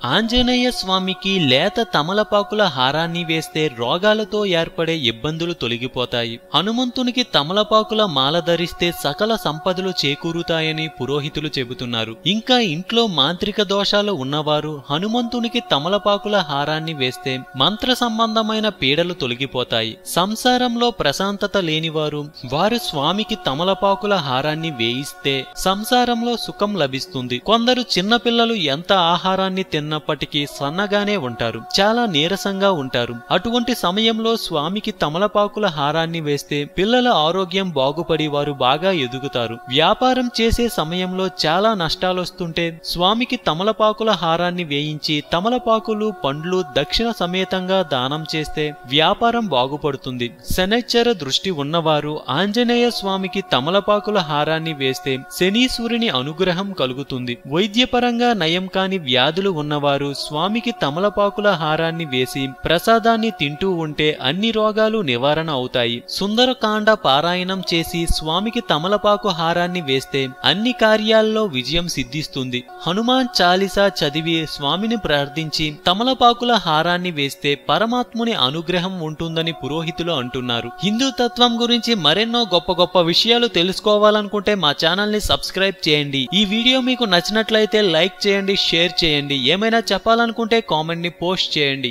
ఆంజనేయ స్వామికి లేత తమలపాకుల హారాన్ని వేస్తే రోగాలతో ఏర్పడే ఇబ్బందులు తొలగిపోతాయి. హనుమంతునికి తమలపాకుల మాల ధరిస్తే సకల సంపదలు చేకూరుతాయని పురోహితులు చెబుతున్నారు. ఇంకా ఇంట్లో మాంత్రిక దోషాలు ఉన్నవారు హనుమంతునికి తమలపాకుల హారాన్ని వేస్తే మంత్ర సంబంధమైన పీడలు తొలగిపోతాయి. సంసారంలో ప్రశాంతత లేనివారు వారు స్వామికి తమలపాకుల హారాన్ని వేయిస్తే సంసారంలో సుఖం లభిస్తుంది. కొందరు చిన్నపిల్లలు ఎంత ఆహారాన్ని తిన్నప్పటికీ సన్నగానే ఉంటారు, చాలా నీరసంగా ఉంటారు. అటువంటి సమయంలో స్వామికి తమలపాకుల హారాన్ని వేస్తే పిల్లల ఆరోగ్యం బాగుపడి వారు బాగా ఎదుగుతారు. వ్యాపారం చేసే సమయంలో చాలా నష్టాలొస్తుంటే స్వామికి తమలపాకుల హారాన్ని వేయించి తమలపాకులు పండ్లు దక్షిణ సమేతంగా దానం చేస్తే వ్యాపారం బాగుపడుతుంది. శనైశ్చర దృష్టి ఉన్నవారు ఆంజనేయ స్వామికి తమలపాకుల హారాన్ని వేస్తే శనీశ్వరుని అనుగ్రహం కలుగుతుంది. వైద్యపరంగా నయం కాని వ్యాధులు ఉన్నవారు స్వామికి తమలపాకుల హారాన్ని వేసి ప్రసాదాన్ని తింటూ ఉంటే అన్ని రోగాలు నివారణ అవుతాయి. సుందరకాండ పారాయణం చేసి స్వామికి తమలపాకు హారాన్ని వేస్తే అన్ని కార్యాల్లో విజయం సిద్ధిస్తుంది. హనుమాన్ చాలీసా చదివి స్వామిని ప్రార్థించి తమలపాకుల హారాన్ని వేస్తే పరమాత్ముని అనుగ్రహం ఉంటుందని పురోహితులు అంటున్నారు. హిందూ తత్వం గురించి మరెన్నో గొప్ప గొప్ప విషయాలు తెలుసుకోవాలనుకుంటే మా ఛానల్ ని సబ్స్క్రైబ్ చేయండి. ఈ వీడియో మీకు నచ్చినట్లయితే లైక్ చేయండి, షేర్ చేయండి. ఏమైనా చెప్పాలనుకుంటే కామెంట్ ని పోస్ట్ చేయండి.